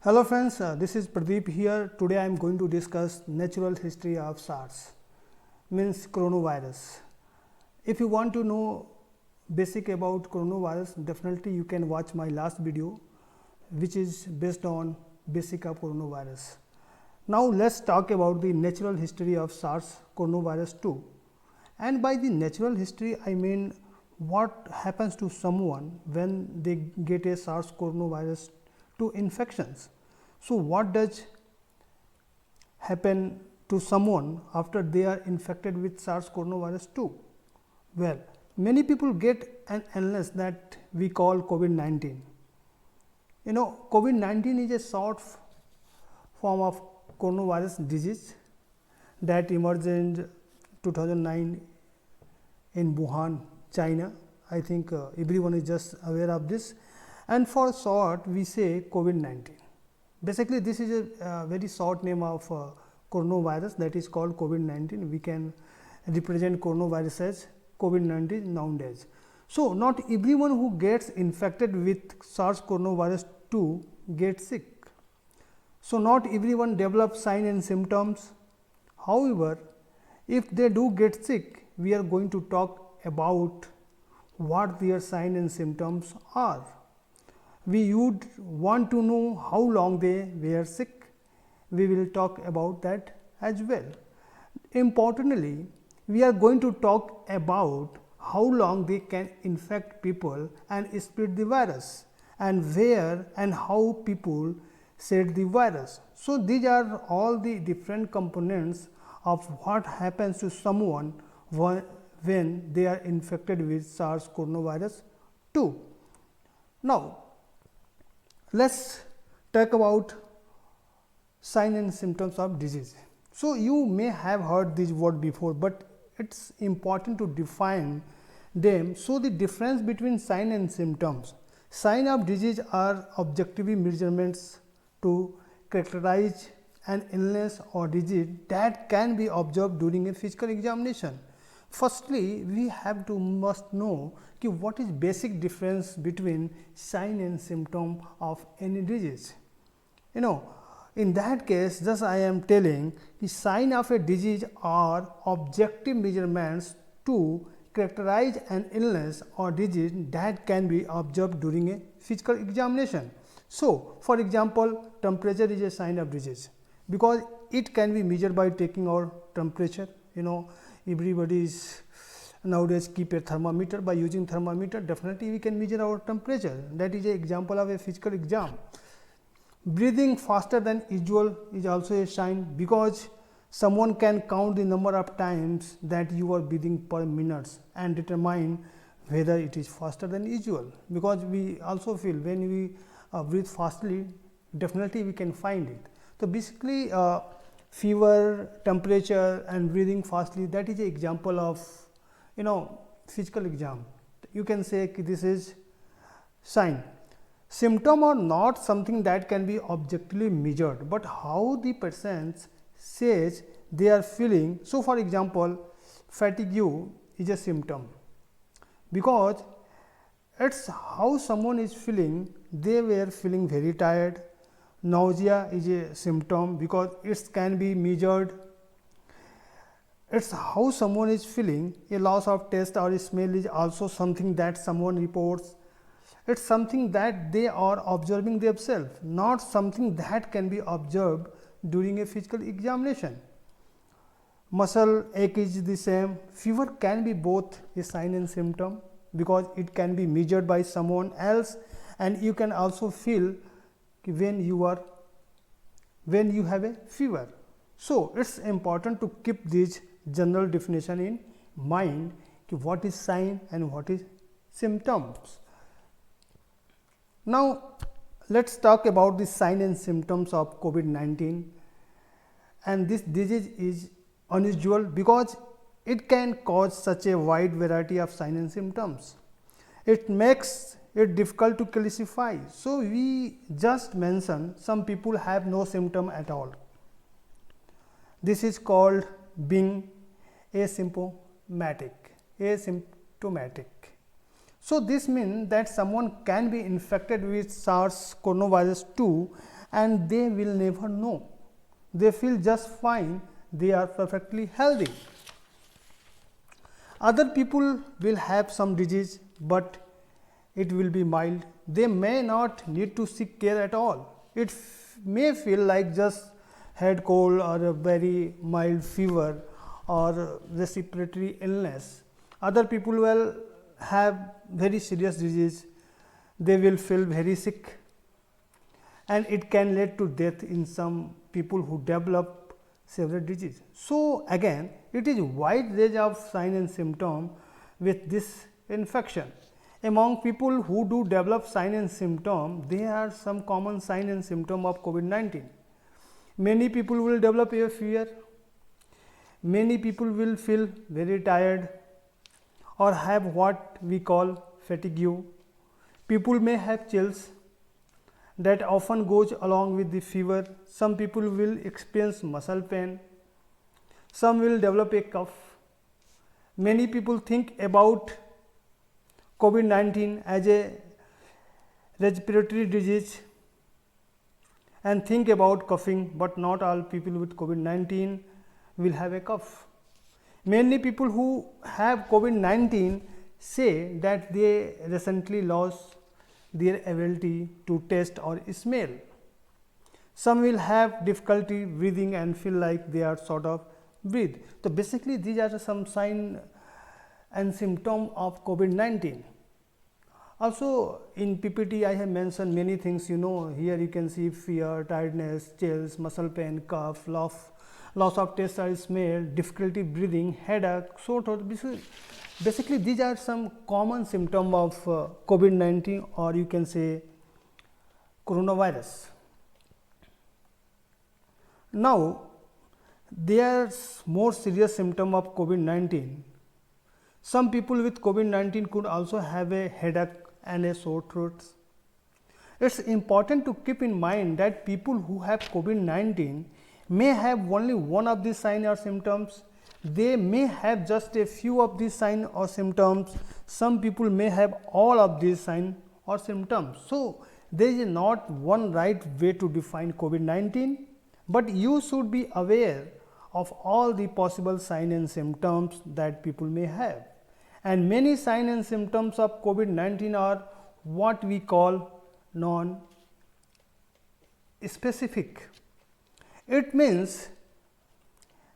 Hello friends, this is Pradeep here. Today I am going to discuss natural history of SARS, means coronavirus. If you want to know basic about coronavirus, definitely you can watch my last video which is based on basic of coronavirus. Now let's talk about the natural history of SARS coronavirus 2. And by the natural history I mean what happens to someone when they get a SARS coronavirus 2 infections. So, what does happen to someone after they are infected with SARS coronavirus 2? Well, many people get an illness that we call COVID-19. COVID-19 is a short form of coronavirus disease that emerged in 2009 in Wuhan, China. I think everyone is just aware of this, and for short we say COVID-19. Basically, this is a very short name of coronavirus, that is called COVID-19. We can represent coronavirus as COVID-19 nowadays. So, not everyone who gets infected with SARS coronavirus 2 gets sick. So, not everyone develops signs and symptoms. However, if they do get sick, we are going to talk about what their signs and symptoms are. We would want to know how long they were sick. We will talk about that as well. Importantly, we are going to talk about how long they can infect people and spread the virus, and where and how people shed the virus. So, these are all the different components of what happens to someone when they are infected with SARS coronavirus 2. Now, let's talk about signs and symptoms of disease. So, you may have heard this word before, but it is important to define them. So, the difference between sign and symptoms. Sign of disease are objective measurements to characterize an illness or disease that can be observed during a physical examination. Firstly, we must know what is basic difference between sign and symptom of any disease. In that case, just I am telling the sign of a disease are objective measurements to characterize an illness or disease that can be observed during a physical examination. So, for example, temperature is a sign of disease because it can be measured by taking our temperature. Everybody is nowadays keep a thermometer. By using thermometer, definitely we can measure our temperature. That is an example of a physical exam. Breathing faster than usual is also a sign, because someone can count the number of times that you are breathing per minute and determine whether it is faster than usual, because we also feel when we breathe fastly, definitely we can find it. So, basically fever, temperature and breathing fastly, that is an example of physical exam. You can say this is sign. Symptom are not something that can be objectively measured, but how the person says they are feeling. So, for example, fatigue is a symptom, because it is how someone is feeling. They were feeling very tired. Nausea is a symptom because it can be measured. It is how someone is feeling. A loss of taste or smell is also something that someone reports. It is something that they are observing themselves, not something that can be observed during a physical examination. Muscle ache is the same. Fever can be both a sign and symptom, because it can be measured by someone else, and you can also feel when you have a fever. So, it is important to keep this general definition in mind, what is sign and what is symptoms. Now, let us talk about the sign and symptoms of COVID-19, and this disease is unusual because it can cause such a wide variety of signs and symptoms. It makes it difficult to classify. So, we just mention some people have no symptom at all. This is called being asymptomatic. So, this means that someone can be infected with SARS coronavirus 2 and they will never know. They feel just fine, they are perfectly healthy. Other people will have some disease, but it will be mild. They may not need to seek care at all. It may feel like just head cold or a very mild fever or respiratory illness. Other people will have very serious disease. They will feel very sick, and it can lead to death in some people who develop several diseases. So, again it is wide range of sign and symptom with this infection. Among people who do develop sign and symptom, there are some common sign and symptom of COVID-19. Many people will develop a fever, many people will feel very tired or have what we call fatigue. People may have chills that often goes along with the fever. Some people will experience muscle pain, some will develop a cough. Many people think about COVID-19 as a respiratory disease and think about coughing, but not all people with COVID-19 will have a cough. Many people who have COVID-19 say that they recently lost their ability to taste or smell. Some will have difficulty breathing and feel like they are sort of breathe. So, basically these are some sign and symptom of COVID-19. Also in PPT I have mentioned many things, here you can see fear, tiredness, chills, muscle pain, cough, loss of taste or smell, difficulty breathing, headache, sore throat. Basically these are some common symptom of COVID-19, or you can say coronavirus. Now there's more serious symptom of COVID-19. Some people with COVID-19 could also have a headache and a sore throat. It's important to keep in mind that people who have COVID-19 may have only one of these signs or symptoms. They may have just a few of these signs or symptoms. Some people may have all of these signs or symptoms. So, there is not one right way to define COVID-19, but you should be aware of all the possible signs and symptoms that people may have. And many signs and symptoms of COVID-19 are what we call non-specific. It means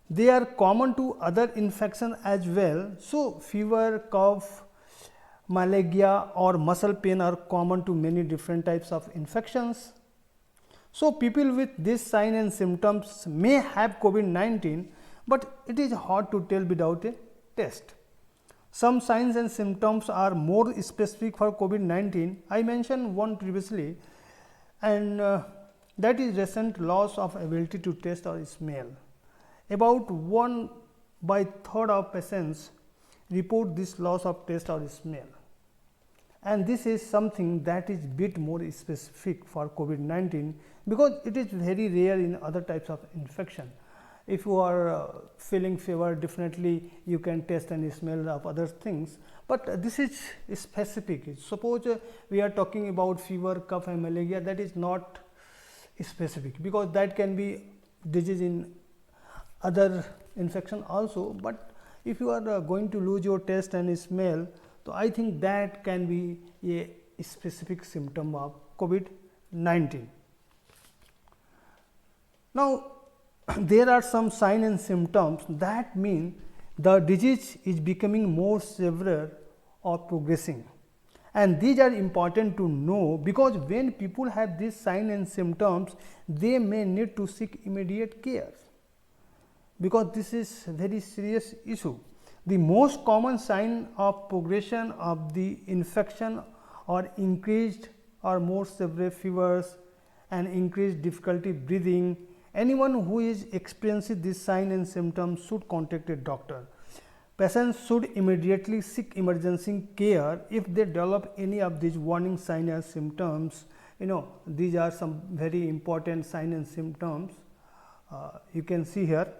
they are common to other infections as well. So, fever, cough, malaria or muscle pain are common to many different types of infections. So, people with these signs and symptoms may have COVID-19, but it is hard to tell without a test. Some signs and symptoms are more specific for COVID-19. I mentioned one previously, and that is recent loss of ability to taste or smell. About 1/3 of patients report this loss of taste or smell, and this is something that is bit more specific for COVID-19 because it is very rare in other types of infection. If you are feeling fever, definitely you can taste and smell of other things, but this is specific. Suppose we are talking about fever, cough and malaria, that is not specific because that can be disease in other infection also, but if you are going to lose your taste and smell, so I think that can be a specific symptom of COVID-19. Now, there are some signs and symptoms that mean the disease is becoming more severe or progressing, and these are important to know because when people have these signs and symptoms, they may need to seek immediate care because this is a very serious issue. The most common sign of progression of the infection are increased or more severe fevers and increased difficulty breathing. Anyone who is experiencing these signs and symptoms should contact a doctor. Patients should immediately seek emergency care if they develop any of these warning signs or symptoms. These are some very important signs and symptoms you can see here,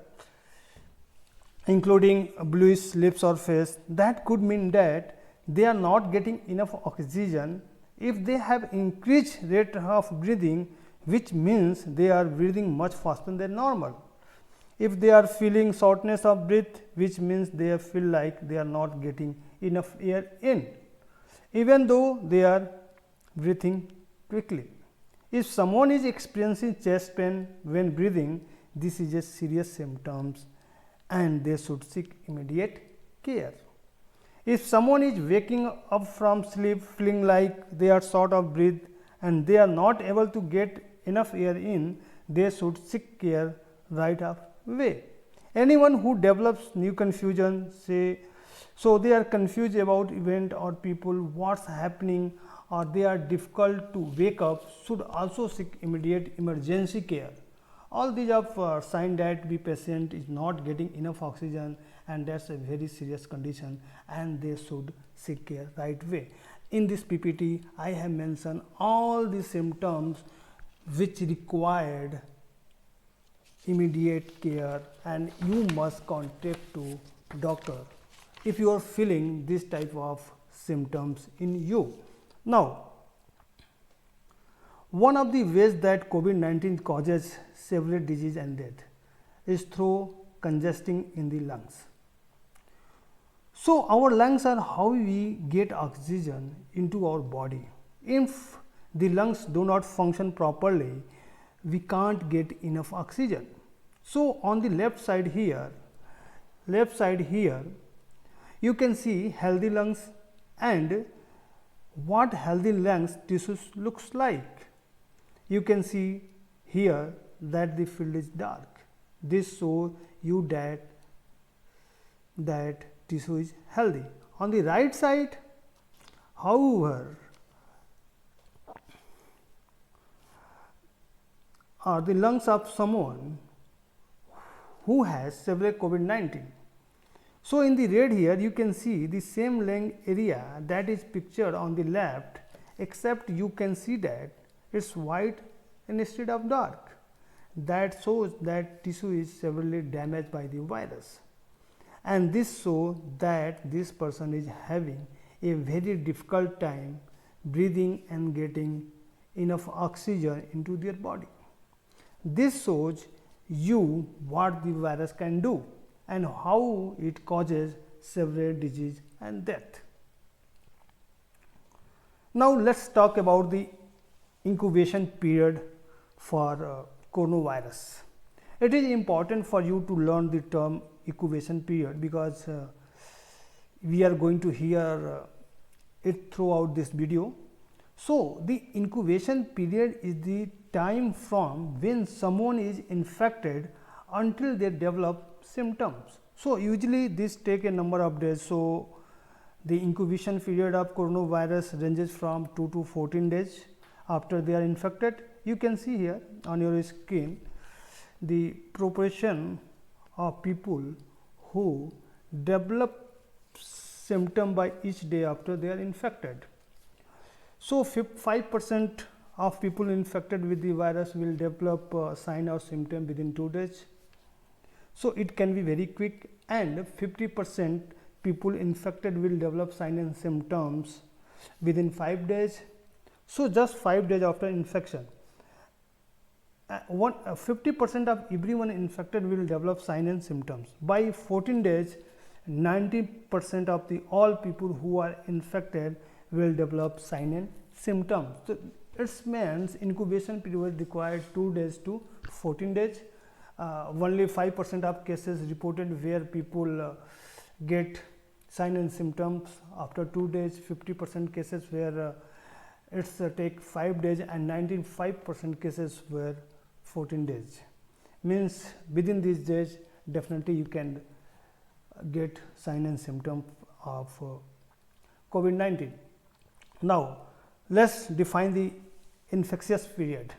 including bluish lips or face. That could mean that they are not getting enough oxygen. If they have increased rate of breathing, which means they are breathing much faster than normal. If they are feeling shortness of breath, which means they feel like they are not getting enough air in, even though they are breathing quickly. If someone is experiencing chest pain when breathing, this is a serious symptom and they should seek immediate care. If someone is waking up from sleep feeling like they are short of breath and they are not able to get enough air in, they should seek care right away. Anyone who develops new confusion, say, so they are confused about event or people, what's happening, or they are difficult to wake up, should also seek immediate emergency care. All these are sign that the patient is not getting enough oxygen and that's a very serious condition and they should seek care right away. In this PPT, I have mentioned all the symptoms which required immediate care and you must contact to doctor if you are feeling this type of symptoms in you. Now, one of the ways that COVID-19 causes several disease and death is through congesting in the lungs. So, our lungs are how we get oxygen into our body. If the lungs do not function properly, we can't get enough oxygen. So, on the left side here, you can see healthy lungs and what healthy lungs tissues looks like. You can see here that the field is dark. This shows you that tissue is healthy. On the right side, however, are the lungs of someone who has severe COVID-19. So, in the red here you can see the same lung area that is pictured on the left, except you can see that it is white instead of dark. That shows that tissue is severely damaged by the virus, and this shows that this person is having a very difficult time breathing and getting enough oxygen into their body. This shows you what the virus can do and how it causes severe disease and death. Now, let us talk about the incubation period for coronavirus. It is important for you to learn the term incubation period because we are going to hear it throughout this video. So, the incubation period is the time from when someone is infected until they develop symptoms. So, usually this take a number of days. So, the incubation period of coronavirus ranges from 2 to 14 days after they are infected. You can see here on your screen the proportion of people who develop symptom by each day after they are infected. So, 5% of people infected with the virus will develop sign or symptom within 2 days. So, it can be very quick, and 50% people infected will develop sign and symptoms within 5 days. So, just 5 days after infection, 50% of everyone infected will develop sign and symptoms. By 14 days, 90% of the all people who are infected will develop sign and symptoms. So, it means incubation period required 2 days to 14 days. Only 5% of cases reported where people get sign and symptoms after 2 days, 50% cases where it's take 5 days, and 95% cases were 14 days. Means within these days definitely you can get sign and symptom of COVID-19. Now, let's define the infectious period.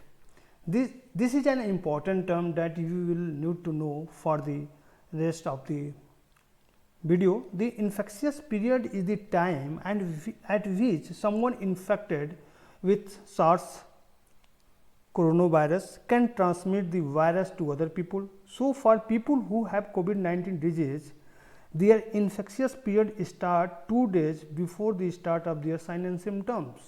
This is an important term that you will need to know for the rest of the video. The infectious period is the time at which someone infected with SARS coronavirus can transmit the virus to other people. So, for people who have COVID-19 disease, their infectious period starts 2 days before the start of their sign and symptoms.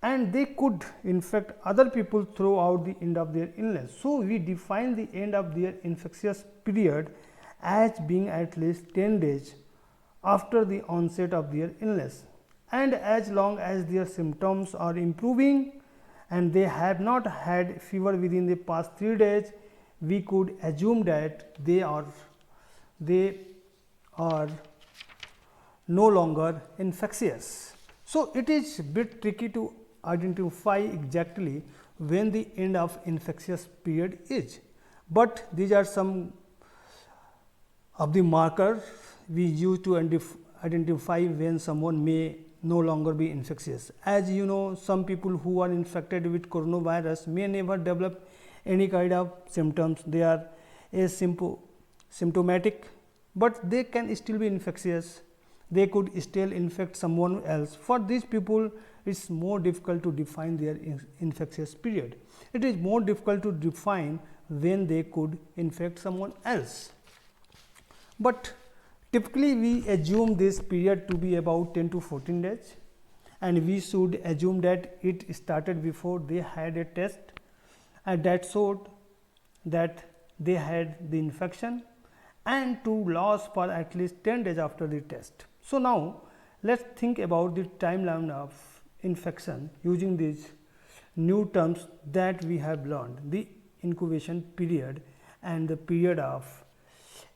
and they could infect other people throughout the end of their illness. So, we define the end of their infectious period as being at least 10 days after the onset of their illness, and as long as their symptoms are improving and they have not had fever within the past 3 days, we could assume that they are no longer infectious. So, it is a bit tricky to identify exactly when the end of infectious period is, but these are some of the markers we use to identify when someone may no longer be infectious. As you know, some people who are infected with coronavirus may never develop any kind of symptoms. They are asymptomatic, but they can still be infectious. They could still infect someone else. For these people, it is more difficult to define their infectious period. It is more difficult to define when they could infect someone else. But typically, we assume this period to be about 10 to 14 days, and we should assume that it started before they had a test and that showed that they had the infection, and to last for at least 10 days after the test. So, now let us think about the timeline of infection using these new terms that we have learned, the incubation period and the period of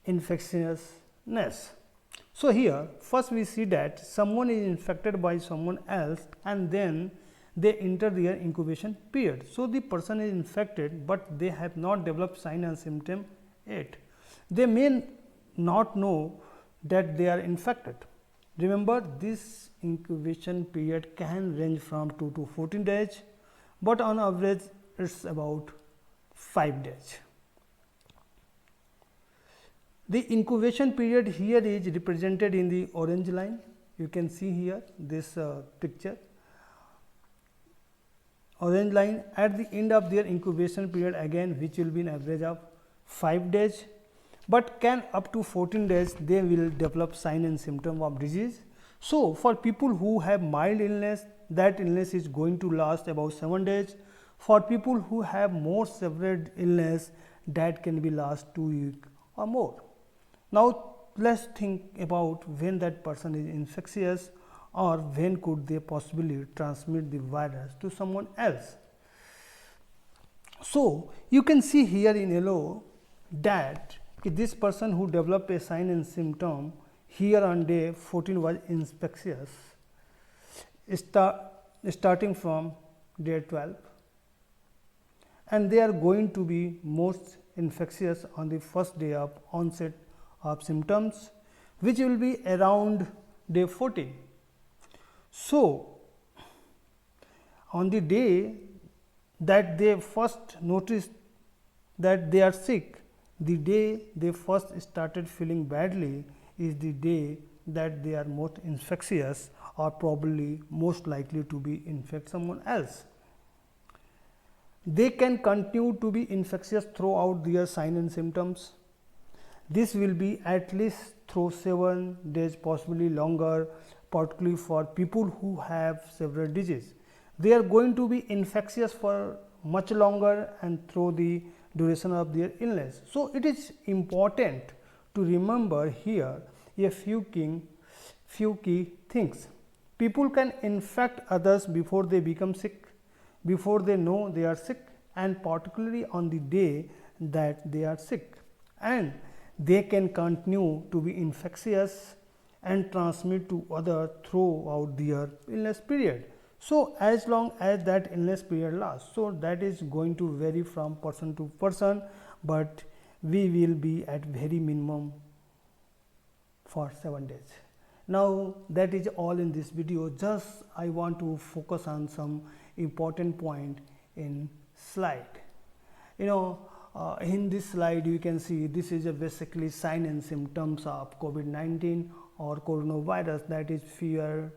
infectiousness. So, here first we see that someone is infected by someone else and then they enter their incubation period. So, the person is infected, but they have not developed sign and symptom yet. They may not know that they are infected. Remember, this incubation period can range from 2 to 14 days, but on average it is about 5 days. The incubation period here is represented in the orange line. You can see here this picture. Orange line at the end of their incubation period, again which will be an average of 5 days, but can up to 14 days they will develop sign and symptom of disease. So, for people who have mild illness, that illness is going to last about 7 days. For people who have more severe illness, that can be last 2 weeks or more. Now, let us think about when that person is infectious or when could they possibly transmit the virus to someone else. So, you can see here in yellow that this person who developed a sign and symptom here on day 14 was infectious starting from day 12, and they are going to be most infectious on the first day of onset of symptoms, which will be around day 14. So, on the day that they first noticed that they are sick, the day they first started feeling badly is the day that they are most infectious or probably most likely to be infect someone else. They can continue to be infectious throughout their sign and symptoms. This will be at least through 7 days, possibly longer, particularly for people who have severe disease. They are going to be infectious for much longer and through the duration of their illness. So, it is important to remember here a few key things. People can infect others before they become sick, before they know they are sick, and particularly on the day that they are sick, and they can continue to be infectious and transmit to others throughout their illness period. So, as long as that illness period lasts, so that is going to vary from person to person, but we will be at very minimum for 7 days. Now, that is all in this video. Just I want to focus on some important point in slide. In this slide you can see this is basically sign and symptoms of COVID-19 or coronavirus, that is fever,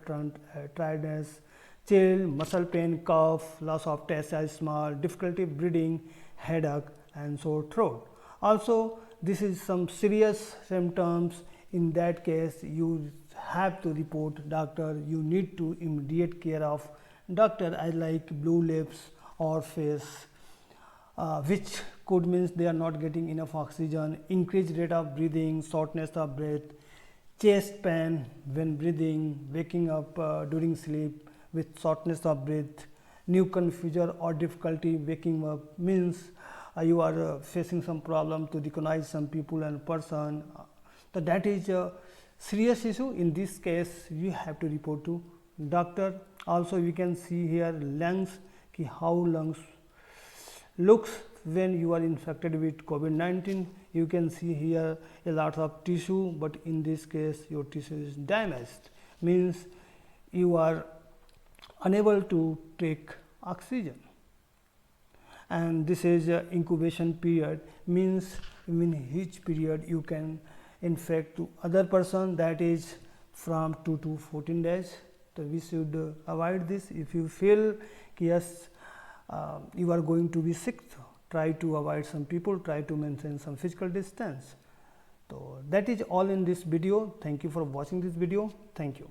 tiredness, chill, muscle pain, cough, loss of taste, asthma, difficulty breathing, headache and sore throat. Also, this is some serious symptoms. In that case, you have to report doctor, you need to immediate care of doctor, I like blue lips or face, which could means they are not getting enough oxygen, increased rate of breathing, shortness of breath, chest pain when breathing, waking up during sleep with shortness of breath, new confusion or difficulty waking up, means you are facing some problem to recognize some people and person. So that is a serious issue. In this case, you have to report to doctor. Also, we can see here lungs, how lungs looks when you are infected with COVID-19. You can see here a lot of tissue, but in this case your tissue is damaged, means you are unable to take oxygen. And this is incubation period, means in each period you can infect to other person, that is from 2 to 14 days. So we should avoid this. If you feel yes you are going to be sick, try to avoid some people, try to maintain some physical distance. So that is all in this video. Thank you for watching this video. Thank you.